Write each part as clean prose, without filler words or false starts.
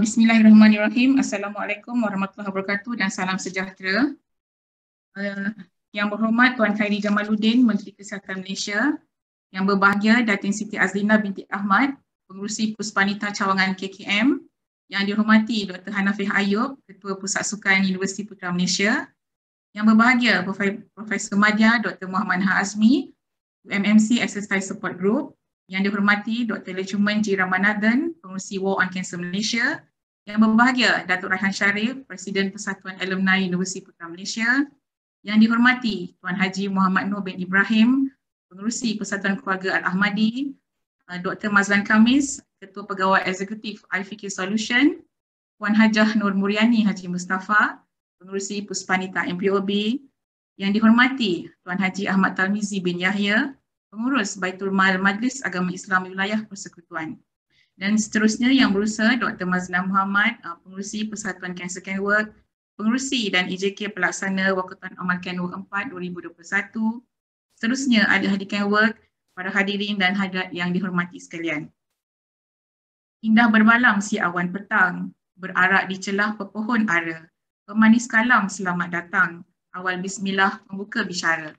Bismillahirrahmanirrahim. Assalamualaikum warahmatullahi wabarakatuh dan salam sejahtera. Yang berhormat Tuan Khairi Jamaluddin, Menteri Kesihatan Malaysia. Yang berbahagia Datin Siti Azlina binti Ahmad, Pengerusi Puspanita Cawangan KKM. Yang dihormati Dr. Hanafih Ayub, Ketua Pusat Sukan Universiti Putra Malaysia. Yang berbahagia Profesor Madya Dr. Muhammad Azmi, UMMC Exercise Support Group. Yang dihormati Dr. Lechuman G. Ramanathan, Pengerusi War on Cancer Malaysia. Yang berbahagia Datuk Raihan Sharif, Presiden Persatuan Alumni Universiti Putra Malaysia. Yang dihormati Tuan Haji Muhammad Nur bin Ibrahim, Pengerusi Persatuan Keluarga Al-Ahmadi. Dr. Mazlan Khamis, Ketua Pegawai Eksekutif iFikir Solution. Puan Hajah Nur Muryani Haji Mustafa, Pengerusi Puspanita MPOB. Yang dihormati Tuan Haji Ahmad Talmizi bin Yahya, Pengurus Baitul Mal Majlis Agama Islam Wilayah Persekutuan. Dan seterusnya yang berusaha Dr. Mazlan Muhammad, Pengerusi Persatuan Cancer Canwork, Pengerusi dan EJK Pelaksana Wakatan Amal Canwork 4 2021. Seterusnya ahli-ahli Canwork, para hadirin dan hadirat yang dihormati sekalian. Indah bermalam si awan petang, berarak di celah pepohon ara. Pemanis kalam selamat datang, awal bismillah membuka bisyara.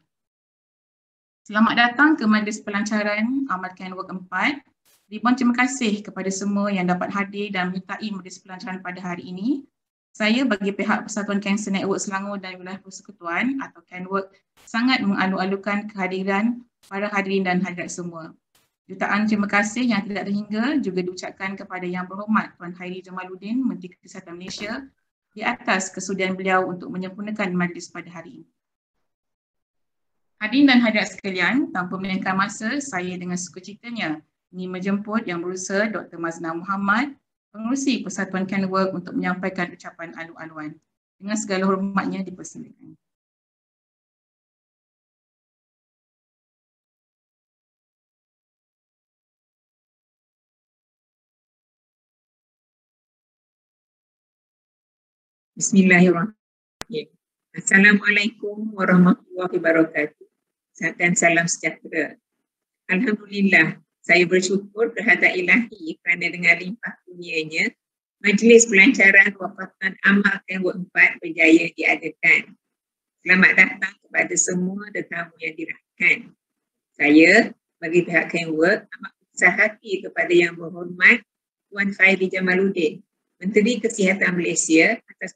Selamat datang ke Majlis Pelancaran Amal Canwork 4. Ribuan terima kasih kepada semua yang dapat hadir dan menyertai majlis pelancaran pada hari ini. Saya bagi pihak Persatuan Kanser Network Selangor dan Wilayah Persekutuan atau Canwork sangat mengalu-alukan kehadiran para hadirin dan hadirat semua. Jutaan terima kasih yang tidak terhingga juga diucapkan kepada Yang Berhormat Tuan Khairi Jamaluddin, Menteri Kesihatan Malaysia, di atas kesudian beliau untuk menyempurnakan majlis pada hari ini. Hadirin dan hadirat sekalian, tanpa melengahkan masa, saya dengan sukacitanya ingin menjemput Yang Berusaha Dr. Mazlan Muhammad, Pengerusi Persatuan Canwork untuk menyampaikan ucapan alu-aluan. Dengan segala hormatnya dipersilakan. Bismillahirrahmanirrahim. Assalamualaikum warahmatullahi wabarakatuh dan salam sejahtera. Alhamdulillah, saya bersyukur kehadrat ilahi kerana dengan limpah kurnianya, Majlis Pelancaran Wakatan Amal Canwork 4 berjaya diadakan. Selamat datang kepada semua tetamu yang dirahkan. Saya bagi pihak Canwork amat besar hati kepada Yang Berhormat Tuan Khairi Jamaluddin, Menteri Kesihatan Malaysia atas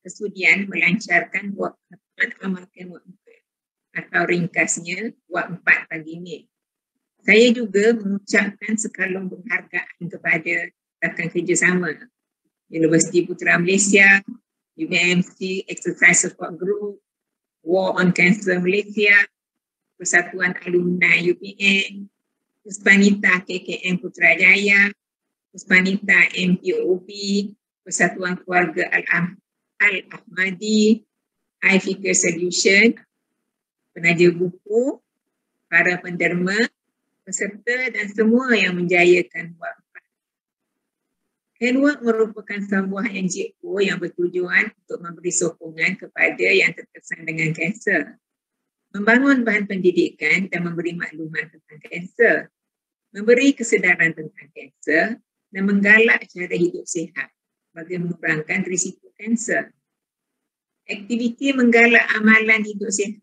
kesudian melancarkan Wakatan Amal Canwork 4 atau ringkasnya WAK 4 pagi ini. Saya juga mengucapkan sekalung penghargaan kepada rakan kerjasama Universiti Putra Malaysia, UMMC Exercise Support Group, War on Cancer Malaysia, Persatuan Alumni UPN, Puspanita KKM Putrajaya, Puspanita MPOB, Persatuan Keluarga Al-Ahmadi, iFikir Solution, penaja buku, para penderma, peserta dan semua yang menjayakan WAK 4. Canwork merupakan sebuah NGO yang bertujuan untuk memberi sokongan kepada yang terkesan dengan kanser, membangun bahan pendidikan dan memberi maklumat tentang kanser, memberi kesedaran tentang kanser dan menggalak cara hidup sihat bagi mengurangkan risiko kanser. Aktiviti menggalak amalan hidup sihat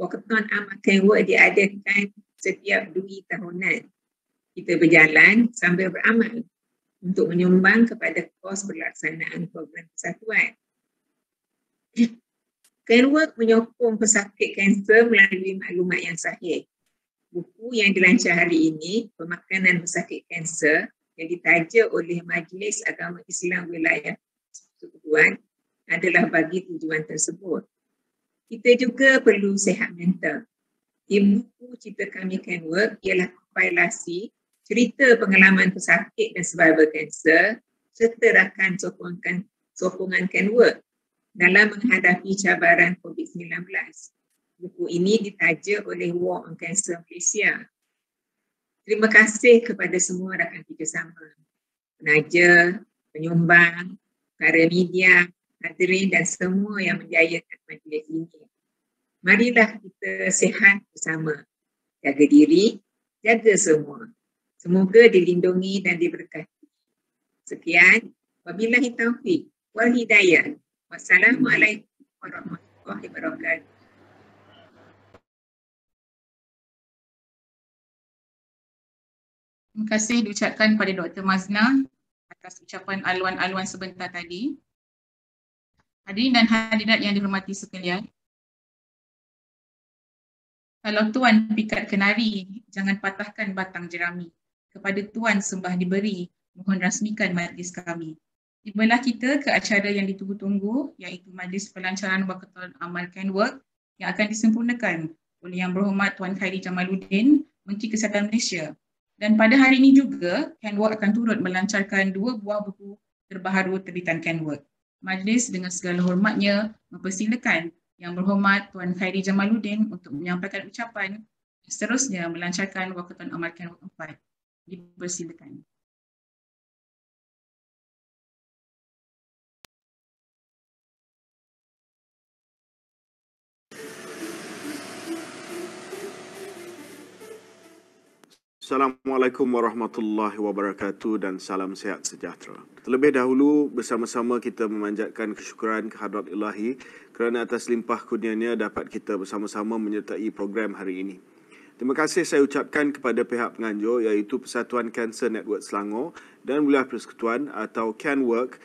Wakatan Amal Canwork diadakan setiap 2 tahunan. Kita berjalan sambil beramal untuk menyumbang kepada kos pelaksanaan program persatuan. Canwork menyokong pesakit kanser melalui maklumat yang sahih. Buku yang dilancar hari ini, Pemakanan Pesakit Kanser, yang ditaja oleh Majlis Agama Islam Wilayah Persekutuan adalah bagi tujuan tersebut. Kita juga perlu sihat mental. Di buku Cerita Kami Canwork ialah kompilasi cerita pengalaman pesakit dan survivor kanser serta rakan sokongan Canwork dalam menghadapi cabaran COVID-19. Buku ini ditaja oleh War on Cancer Malaysia. Terima kasih kepada semua rakan kerjasama, penaja, penyumbang, para media, hadirin dan semua yang menjayakan majlis ini. Marilah kita sihat bersama. Jaga diri, jaga semua. Semoga dilindungi dan diberkati. Sekian. Wabillahi taufiq wal hidayah. Wassalamualaikum warahmatullahi wabarakatuh. Terima kasih diucapkan kepada Dr. Mazna atas ucapan aluan-aluan sebentar tadi. Hadirin dan hadirat yang dihormati sekalian, kalau Tuan pikat kenari, jangan patahkan batang jerami. Kepada Tuan sembah diberi, mohon rasmikan majlis kami. Tibalah kita ke acara yang ditunggu-tunggu, iaitu Majlis Pelancaran Wakaton Amal Canwork yang akan disempurnakan oleh Yang Berhormat Tuan Khairi Jamaluddin, Menteri Kesihatan Malaysia. Dan pada hari ini juga, Canwork akan turut melancarkan 2 buah buku terbaharu terbitan Canwork. Majlis dengan segala hormatnya mempersilakan Yang Berhormat Tuan Khairi Jamaluddin untuk menyampaikan ucapan, seterusnya melancarkan Wakaton Amal Canwork 4. Dipersilakan. Assalamualaikum warahmatullahi wabarakatuh dan salam sehat sejahtera. Terlebih dahulu bersama-sama kita memanjatkan kesyukuran kehadrat Ilahi kerana atas limpah kurnianya dapat kita bersama-sama menyertai program hari ini. Terima kasih saya ucapkan kepada pihak penganjur iaitu Persatuan Kanser Network Selangor dan Wilayah Persekutuan atau Canwork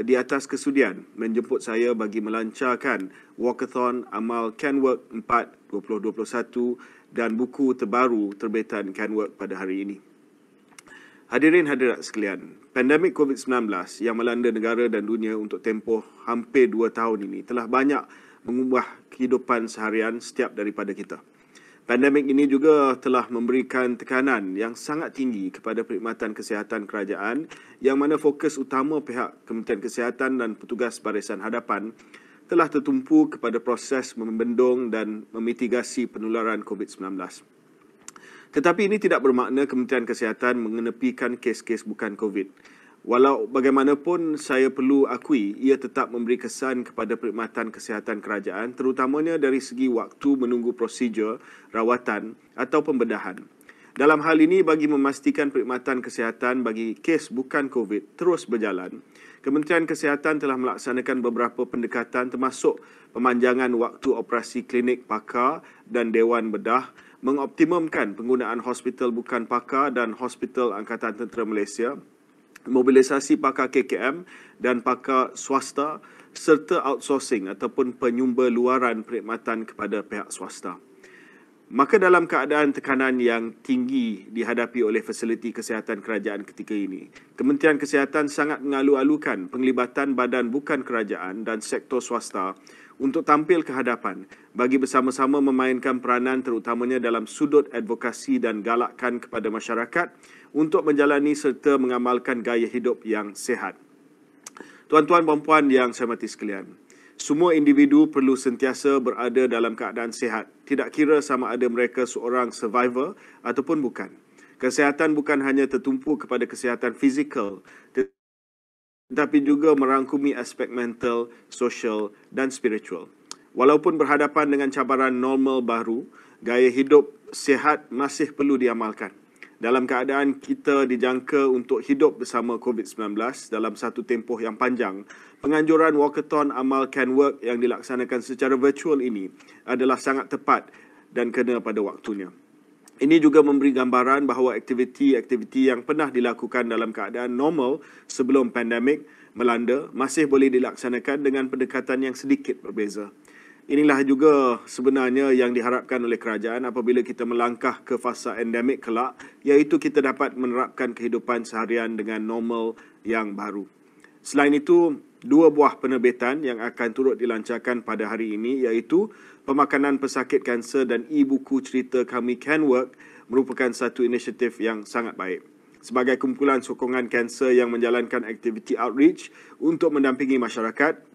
di atas kesudian menjemput saya bagi melancarkan Walkathon Amal Canwork 4 2021 dan buku terbaru terbitan Canwork pada hari ini. Hadirin hadirat sekalian, pandemik COVID-19 yang melanda negara dan dunia untuk tempoh hampir 2 tahun ini telah banyak mengubah kehidupan seharian setiap daripada kita. Pandemik ini juga telah memberikan tekanan yang sangat tinggi kepada perkhidmatan kesihatan kerajaan yang mana fokus utama pihak Kementerian Kesihatan dan petugas barisan hadapan telah tertumpu kepada proses membendung dan memitigasi penularan COVID-19. Tetapi ini tidak bermakna Kementerian Kesihatan mengenepikan kes-kes bukan COVID. Walau bagaimanapun saya perlu akui ia tetap memberi kesan kepada perkhidmatan kesihatan kerajaan terutamanya dari segi waktu menunggu prosedur, rawatan atau pembedahan. Dalam hal ini bagi memastikan perkhidmatan kesihatan bagi kes bukan COVID terus berjalan, Kementerian Kesihatan telah melaksanakan beberapa pendekatan termasuk pemanjangan waktu operasi klinik pakar dan Dewan Bedah, mengoptimumkan penggunaan hospital bukan pakar dan Hospital Angkatan Tentera Malaysia, mobilisasi pakar KKM dan pakar swasta serta outsourcing ataupun penyumber luaran perkhidmatan kepada pihak swasta. Maka dalam keadaan tekanan yang tinggi dihadapi oleh fasiliti kesihatan kerajaan ketika ini, Kementerian Kesihatan sangat mengalu-alukan penglibatan badan bukan kerajaan dan sektor swasta untuk tampil ke hadapan bagi bersama-sama memainkan peranan terutamanya dalam sudut advokasi dan galakkan kepada masyarakat untuk menjalani serta mengamalkan gaya hidup yang sihat. Tuan-tuan dan puan yang saya hormati sekalian, semua individu perlu sentiasa berada dalam keadaan sihat, tidak kira sama ada mereka seorang survivor ataupun bukan. Kesihatan bukan hanya tertumpu kepada kesihatan fizikal, tetapi juga merangkumi aspek mental, sosial dan spiritual. Walaupun berhadapan dengan cabaran normal baru, gaya hidup sihat masih perlu diamalkan. Dalam keadaan kita dijangka untuk hidup bersama COVID-19 dalam satu tempoh yang panjang, penganjuran Walkathon Amal Canwork yang dilaksanakan secara virtual ini adalah sangat tepat dan kena pada waktunya. Ini juga memberi gambaran bahawa aktiviti-aktiviti yang pernah dilakukan dalam keadaan normal sebelum pandemik melanda masih boleh dilaksanakan dengan pendekatan yang sedikit berbeza. Inilah juga sebenarnya yang diharapkan oleh kerajaan apabila kita melangkah ke fasa endemik kelak, iaitu kita dapat menerapkan kehidupan seharian dengan normal yang baru. Selain itu, 2 buah penerbitan yang akan turut dilancarkan pada hari ini iaitu Pemakanan Pesakit Kanser dan e-buku cerita kami Canwork merupakan satu inisiatif yang sangat baik. Sebagai kumpulan sokongan kanser yang menjalankan aktiviti outreach untuk mendampingi masyarakat,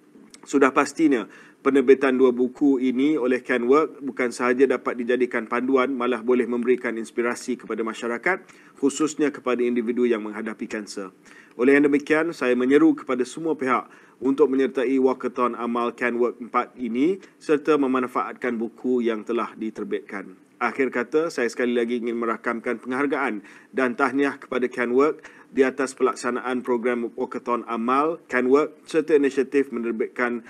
sudah pastinya penerbitan 2 buku ini oleh Canwork bukan sahaja dapat dijadikan panduan, malah boleh memberikan inspirasi kepada masyarakat, khususnya kepada individu yang menghadapi kanser. Oleh yang demikian, saya menyeru kepada semua pihak untuk menyertai Walkathon Amal Canwork 4 ini serta memanfaatkan buku yang telah diterbitkan. Akhir kata, saya sekali lagi ingin merakamkan penghargaan dan tahniah kepada Canwork di atas pelaksanaan program Walkathon Amal, Can Work serta inisiatif menerbitkan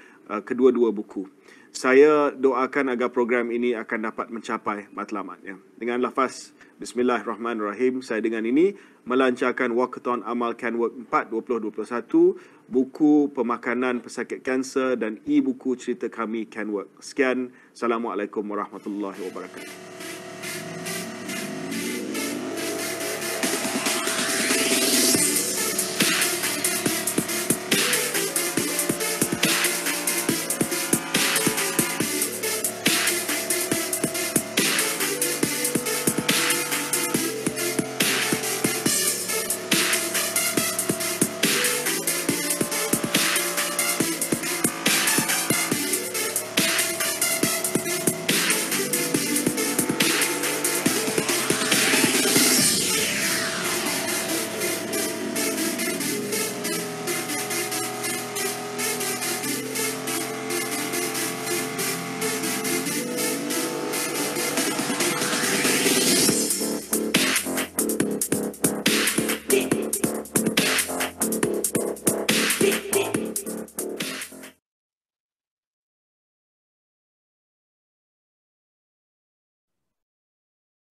kedua-dua buku. Saya doakan agar program ini akan dapat mencapai matlamatnya. Dengan lafaz Bismillahirrahmanirrahim, saya dengan ini melancarkan Walkathon Amal Can Work 4 2021, buku pemakanan pesakit kanser dan e-buku cerita kami Can Work. Sekian, Assalamualaikum warahmatullahi wabarakatuh.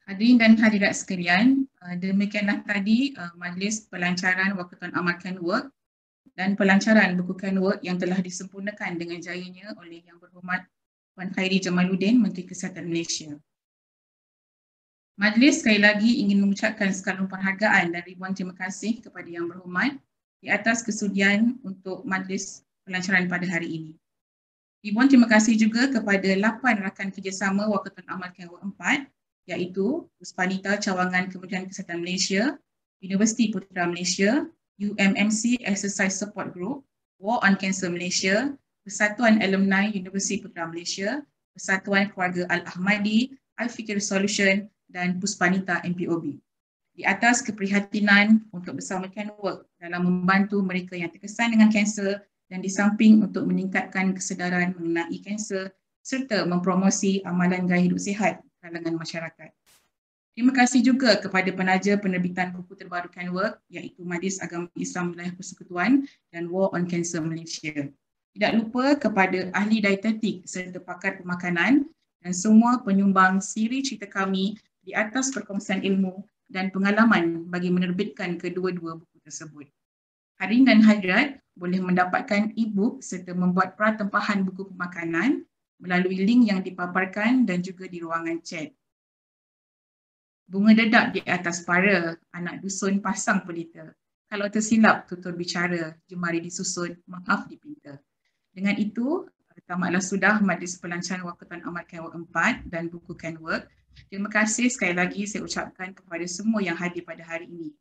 Hadirin dan hadirat sekalian, demikianlah tadi majlis pelancaran Walkathon Amal Can Work dan pelancaran buku Can Work yang telah disempurnakan dengan jayanya oleh Yang Berhormat Puan Khairi Jamaluddin, Menteri Kesihatan Malaysia. Majlis sekali lagi ingin mengucapkan sekalipun penghargaan dan ribuan terima kasih kepada Yang Berhormat di atas kesudian untuk majlis pelancaran pada hari ini. Ribuan terima kasih juga kepada 8 rakan kerjasama Walkathon Amal Can Work 4, iaitu Puspanita Cawangan Kementerian Kesihatan Malaysia, Universiti Putra Malaysia, UMMC Exercise Support Group, War on Cancer Malaysia, Persatuan Alumni Universiti Putra Malaysia, Persatuan Keluarga Al-Ahmadi, Al-Fikir Solution dan Puspanita MPOB. Di atas keprihatinan untuk bersama Can Work dalam membantu mereka yang terkesan dengan kanser dan di samping untuk meningkatkan kesedaran mengenai kanser serta mempromosi amalan gaya hidup sihat kalangan masyarakat. Terima kasih juga kepada penaja penerbitan buku terbaru Can Work, iaitu Majlis Agama Islam Wilayah Persekutuan dan War on Cancer Malaysia. Tidak lupa kepada ahli dietetik serta pakar pemakanan dan semua penyumbang siri cerita kami di atas perkongsian ilmu dan pengalaman bagi menerbitkan kedua-dua buku tersebut. Hadirin dan hadirat boleh mendapatkan e-book serta membuat pratempahan buku pemakanan melalui link yang dipaparkan dan juga di ruangan chat. Bunga dedap di atas para, anak dusun pasang pelita. Kalau tersilap tutur bicara, jemari disusun, maaf dipinta. Dengan itu, tamatlah sudah majlis pelancaran Walkathon Amal Can Work 4 dan buku Can Work. Terima kasih sekali lagi saya ucapkan kepada semua yang hadir pada hari ini.